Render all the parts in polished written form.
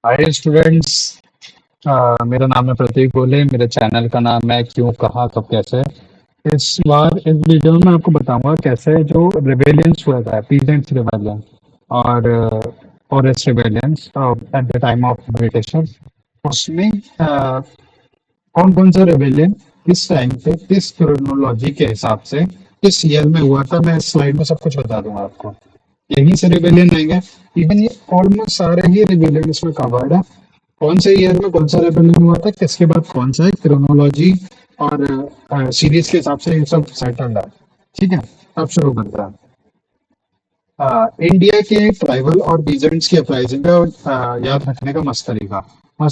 Hi students. मेरा नाम है प्रतीक गोले। मेरे चैनल का नाम है क्यों कहाँ कब कैसे। इस बार इस वीडियो में आपको बताऊंगा कैसे जो रिबेलियंस हुआ था, पीजेंट्स रिबेलियन और forest rebellions at the time of Britishers, उसमें कौन कौन सा रेबेलियन किस टाइम पे किस क्रोनोलॉजी के हिसाब से किस ईयर में हुआ था। मैं इस स्लाइड में सब कुछ बता दूंगा आपको। यहीं से रेबेलियन आएंगे। इवन ये ऑलमोस्ट सारे ही रेबेलियन इसमें कवर्ड है। कौन से ईयर में कौन सा रेबेलियन हुआ था, किसके बाद कौन सा है, क्रोनोलॉजी और सीरीज के हिसाब से ये सब सेटल्ड है। ठीक है, अब शुरू करते हैं। इंडिया के ट्राइबल और पीजेंट्स की अपराइजिंग का याद रखने का मस्त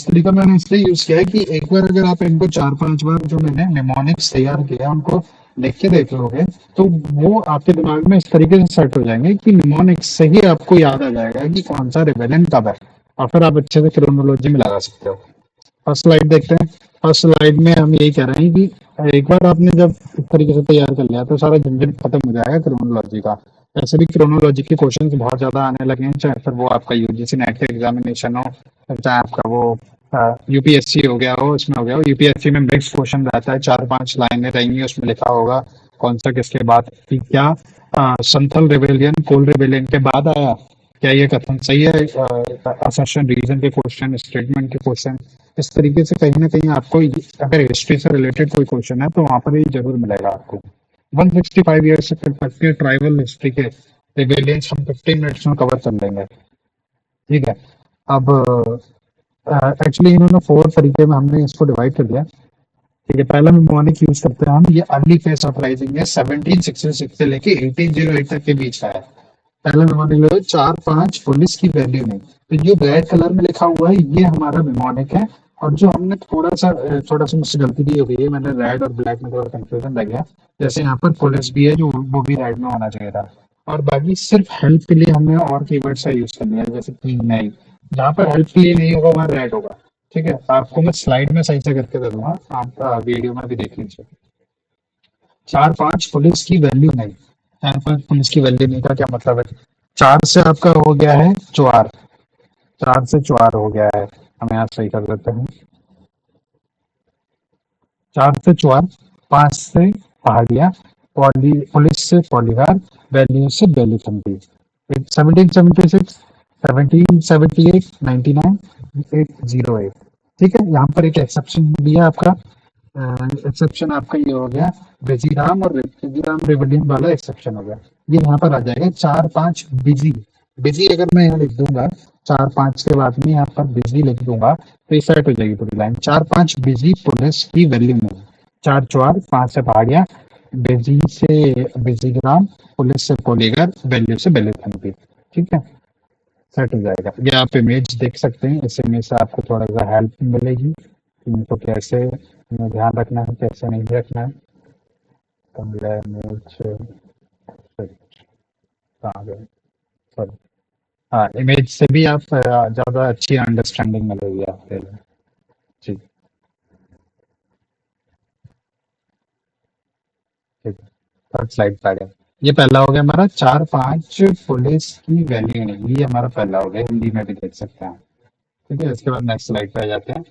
तरीका मैंने इसलिए यूज किया है कि एक बार अगर आप इनको चार पांच बार जो मैंने निमोनिक्स तैयार किया उनको लिख के देख लोगे तो वो आपके दिमाग में इस तरीके से सेट हो जाएंगे कि निमोनिक्स से ही आपको याद आ जाएगा कि कौन सा रिबेलियन कब है, और फिर आप अच्छे से क्रोनोलॉजी में लगा सकते हो। फर्स्ट स्लाइड देखते हैं। फर्स्ट स्लाइड में हम यही कह रहे हैं कि एक बार आपने जब इस तरीके से तैयार कर लिया तो सारा झंझट खत्म हो जाएगा क्रोनोलॉजी का। ऐसे भी क्रोनोलॉजी के क्वेश्चंस बहुत ज्यादा आने लगे हैं, चाहे फिर वो आपका यूजीसी नेट का एग्जामिनेशन हो, चाहे आपका वो यूपीएससी हो गया हो, उसमें हो गया हो। यूपीएससी में मिक्स क्वेश्चन रहता है, चार पांच लाइनें रहेंगी, उसमें लिखा होगा कौन सा किसके बाद कि क्या संथल रिबेलियन कोल रिबेलियन के बाद आया, क्या ये कथन सही है। असर्शन रीजन के क्वेश्चन, स्टेटमेंट के क्वेश्चन, इस तरीके से कहीं ना कहीं आपको अगर हिस्ट्री से रिलेटेड कोई क्वेश्चन है तो वहां पर ये जरूर मिलेगा आपको। 165 ईयर से तक के ट्राइबल हिस्ट्री के रिबेलियंस हम 15 मिनट्स में कवर कर लेंगे। ठीक है। अब एक्चुअली इन्होंने फोर तरीके में हमने इसको डिवाइड कर दिया। ठीक है, पहला मेमोनिक यूज करते हैं हम। ये अर्ली फेस ऑफ राइजिंग है, 1766 से लेके 1808 तक के बीच का है। पहला मेमोनिक लो, चार पांच पुलिस की वैल्यू नहीं। तो जो रेड कलर में लिखा हुआ है ये हमारा मेमोनिक है। और जो हमने थोड़ा सा मुझसे गलती भी हो गई है, मैंने रेड और ब्लैक में थोड़ा कंफ्यूजन लग गया। जैसे यहाँ पर पुलिस भी है जो वो भी रेड में होना चाहिए था। और बाकी सिर्फ हेल्प के लिए हमने और कीवर्ड्स का यूज कर लिया, जैसे की नहीं। जहाँ पर हेल्प के लिए नहीं होगा वहाँ रेड होगा। ठीक है, आपको मैं स्लाइड में सही से करके दे दूंगा, आप वीडियो में भी देख लीजिए। चार पांच पुलिस की वैल्यू नहीं। चार पांच पुलिस की वैल्यू नहीं का क्या मतलब है? चार से आपका हो गया है चुआर। चार से चुआर हो गया है। हम यहाँ सही कर देते हैं। चार से चुआर। पांच से पहाड़िया। पुलिस से पॉलीगार। वैल्यू से वैल्यू 1776, 1778, 99, 808। ठीक है, यहाँ पर एक एक्सेप्शन भी है आपका। एक्सेप्शन आपका ये हो गया, बेजीराम रेवडियन वाला एक्सेप्शन हो गया। ये यहाँ पर आ जाएगा चार पांच बिजी। बिजी अगर मैं यहाँ लिख दूंगा, चार पांच के बाद में यहाँ पर बिजी लिख दूंगा तो ये सेट हो जाएगी पूरी लाइन। चार पांच बिजी पुलिस की वैल्यू में। चार चुआर, पांच से पहाड़िया, बिजी से बिजीग्राम, पुलिस से पोलीगर, वैल्यू से वैल्यू। ठीक है, सेट हो जाएगा। ये आप इमेज देख सकते हैं, इस इमेज से आपको थोड़ा सा हेल्प मिलेगी कि इनको कैसे ध्यान रखना है, कैसे नहीं रखना है। तो मेरा इमेज कहाँ गया? सॉरी। हाँ, इमेज से भी आप ज़्यादा अच्छी अंडरस्टैंडिंग मिलेगी आपके लिए। जी, ठीक है। थर्ड स्लाइड पे आ गया। ये पहला हो गया हमारा, चार पांच पुलिस की वैल्यू नहीं, ये हमारा पहला हो गया, हिंदी में भी देख सकते हैं। ठीक है, इसके बाद नेक्स्ट स्लाइड पे आ जाते हैं।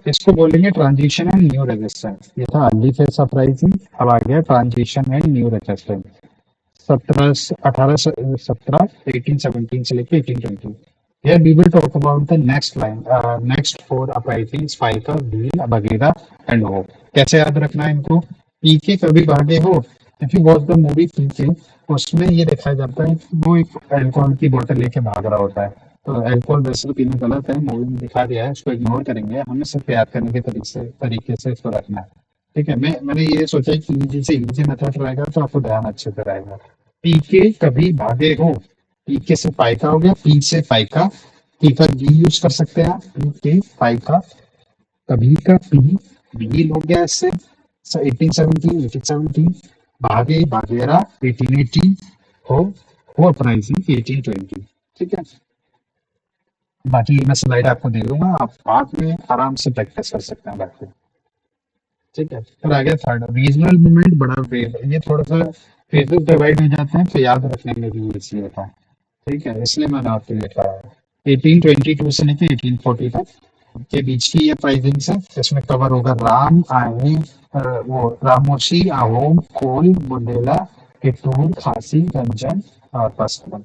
इसको बोलेंगे ट्रांजिशन एंड न्यू रेजिस्टेंस। ये था अर्ली फेज अपराइजिंग, अब आ गया ट्रांजिशन एंड न्यू रेजिस्टेंस। 1817 से लेके 1820। Here we will talk about the next four uprisings, Spiker, Bhil, Bagheera and Ho। कैसे याद रखना है इनको? पीके कभी भागे हो। If you watch the movie PK, उसमें ये दिखाया जाता है कि वो एक अल्कोहल की बोतल लेके भाग रहा होता है। तो अल्कोहल वैसे तो पीना गलत है, मूवी में दिखा दिया है, उसको इग्नोर करेंगे, हमें सिर्फ याद करने के तरीके से इसको रखना है। ठीक है, मैंने ये सोचा कि इजी से इजी मेथड रहेगा तो आपको ध्यान अच्छे से रहेगा। पीके कभी भागे हो। पीके से पाइका हो गया, पी से पाइका। पी का डी यूज कर सकते हैं आप, पी के पाइका। कभी का पी, भील हो गया इससे। 1817, भागे बागेरा 1818। हो अपराइजिंग 1820। ठीक है, बाकी मैं स्लाइड आपको दे दूंगा, आप बाद में आराम से प्रैक्टिस कर सकते हैं बैठ के। ठीक है, फिर आ गया थर्ड, रीजनल मूवमेंट बड़ा वेव। ये थोड़ा सा फेजेस डिवाइड हो जाते हैं तो याद रखने में भी इजी होता है। ठीक है, इसलिए मैंने आपको लिखा है। 1822 से लेके 1840 तक के बीच की ये प्राइसिंग्स है। इसमें कवर होगा राम, आहे, वो रामोशी, अहोम, कोल, बुंदेला, कित्तूर, खासी, गंजन और पसतून।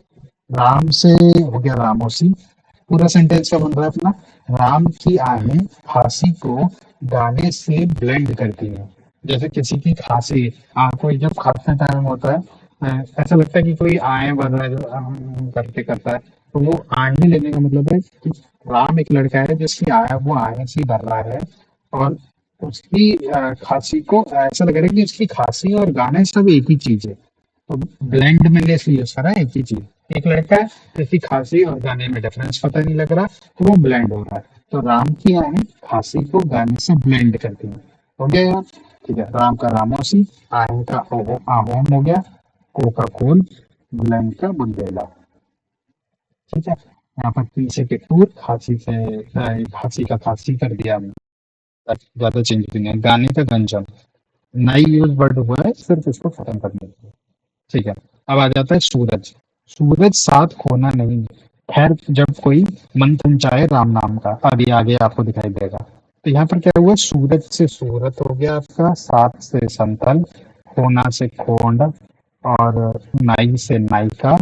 राम से हो गया रामोशी। पूरा सेंटेंस क्या बन रहा है अपना? राम की आहें खांसी को गाने से ब्लेंड करती हैं। जैसे किसी की खांसी, कोई जब खांसते टाइम होता है, ऐसा लगता है कि कोई आए भर रहा है, जो करके करता है। तो वो आहे लेने का मतलब है कि राम एक लड़का है जिसकी आय वो आहे से भर रहा है, और उसकी खांसी को ऐसा लग रहा है कि उसकी खांसी और गाने सब एक ही चीज है। तो ब्लेंड में ले यूज करा है एक ही चीज। एक लड़का है जिसकी खांसी और गाने में डिफरेंस पता नहीं लग रहा, तो वो ब्लेंड हो रहा है। तो राम की आए खांसी को गाने से ब्लेंड करती है। हो गया यार? ठीक है, राम का रामोसी, आयन का आहोम हो गया, को का कोल, ब्लेंड का बुंदेला। ठीक है, यहाँ पर पीछे के टूर खांसी से खांसी का खांसी कर दिया हमने, ज्यादा चेंज नहीं है। गाने का गंजम, नई यूज वर्ड हुआ है सिर्फ इसको खत्म करने के लिए। ठीक है, अब आ जाता है सूरज। सूरज साथ खोना नहीं, खैर जब कोई मंथन चाहे राम नाम का। अब ये आगे आपको दिखाई देगा। तो यहाँ पर क्या हुआ? सूरज से सूरत हो गया आपका, सात से संतल, खोना से खोंड, और नाई से नायिका,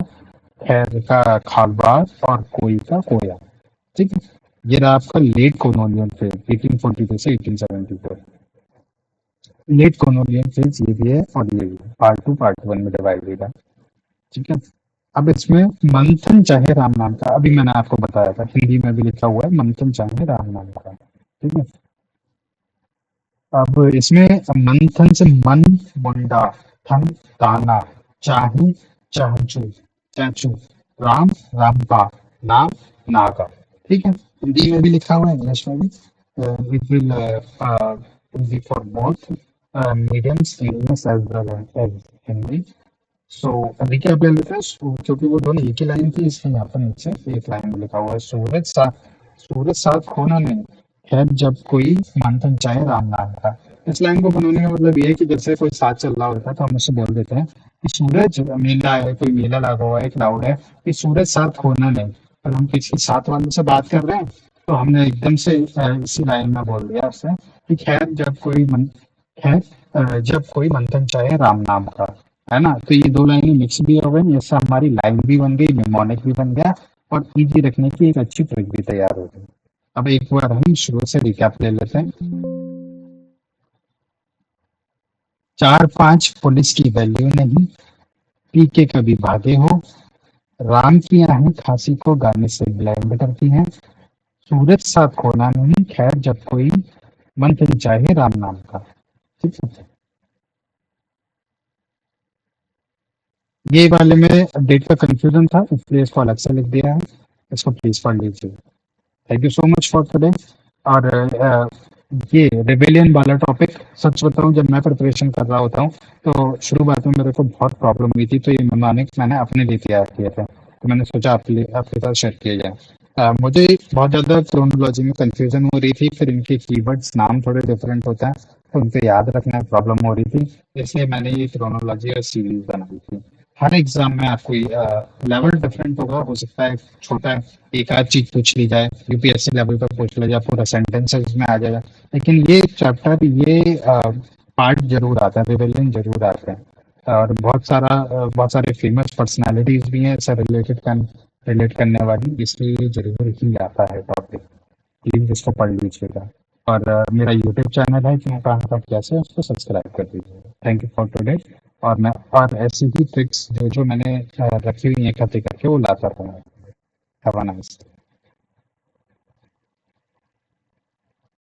खैर का खालबाज, और कोई का कोया। ठीक है, ये रहा आपका लेट कॉलोनियल फेज 1842 से 1874। लेट कॉलोनियल फेज ये भी है और ये भी है, पार्ट टू पार्ट वन में डिवाइडेड है। ठीक है, अब इसमें मंथन चाहे राम नाम का, अभी मैंने आपको बताया था, हिंदी में भी लिखा हुआ है मंथन चाहे राम नाम का। ठीक है, अब इसमें मंथन से मन, मुंडा, थन, ताना, चाही, चाहचू, चाचू, राम, रामपा, नाम, नागा। ठीक है, हिंदी में भी लिखा हुआ है, इंग्लिश में भी। It will be for both mediums, English as well as Hindi. So अभी क्या ले लेते हैं, क्योंकि वो दोनों एक ही लाइन की, इसलिए यहाँ पर नीचे एक लाइन में लिखा हुआ है, सूरज साथ खोना नहीं, खैर जब कोई मंथन चाहे राम नाम का। इस लाइन को बनाने का मतलब ये है कि जैसे कोई साथ चल रहा होता है तो हम उससे बोल देते हैं कि सूरज, मेला है, कोई मेला लगा हुआ है, एक क्राउड है, कि सूरज साथ खोना नहीं। और हम किसी साथ वाले से बात कर रहे हैं, तो हमने एकदम से इसी लाइन में बोल दिया उससे कि खैर जब कोई मंथन चाहे राम नाम का। है ना? तो ये दो लाइनें मिक्स भी हो गई, इससे हमारी लाइन भी बन गई, निमोनिक भी बन गया, और इजी रखने की एक अच्छी ट्रिक भी तैयार हो गई। अब एक बार हम शुरू से रिकैप ले लेते हैं। 4-5 पुलिस की वैल्यू नहीं, पी के कभी भागे हो, राम की आहें खांसी को गाने से ब्लेंड करती हैं, सूरज साथ खोना नहीं, खैर जब कोई मंथन चाहे राम नाम का। ठीक है, ये वाले में डेट का कंफ्यूजन था, इसलिए इसको अलग से लिख दिया है, इसको प्लीज पढ़ लीजिए। Thank you so much for today. और ये रिबेलियन वाला टॉपिक, सच बताऊं जब मैं प्रिपरेशन कर रहा होता हूँ तो शुरुआत में मेरे को बहुत प्रॉब्लम हुई थी, तो ये मैंने अपने लिए तैयार किए थे, तो मैंने सोचा आपके साथ शेयर किया जाए। मुझे बहुत ज़्यादा क्रोनोलॉजी में कंफ्यूजन हो रही थी, फिर इनके कीवर्ड्स नाम थोड़े डिफरेंट होते हैं, तो उनको याद रखने में प्रॉब्लम हो रही थी, इसलिए मैंने ये क्रोनोलॉजी और सीरीज बनाई थी। हर एग्जाम में आपको लेवल डिफरेंट होगा, हो सकता है छोटा एक आध चीज पूछ ली जाए, यूपीएससी लेवल पर पूछ लिया जाए, पूरा सेंटेंसेस में आ जाएगा, लेकिन ये चैप्टर, ये पार्ट जरूर आता है, रिविजन जरूर आता है। और बहुत सारे फेमस पर्सनालिटीज भी हैं इससे रिलेट करने वाली, इसलिए ये जरूर ही आता है टॉपिक। प्लीज इसको पढ़ लीजिएगा। और मेरा यूट्यूब चैनल है क्यों कहाँ का कैसे, उसको सब्सक्राइब कर दीजिएगा। Thank you for today. और ऐसी ही ट्रिक्स जो जो मैंने रखी हुई हैं इकट्ठी करके वो लाता रहूँगा। Have a nice day.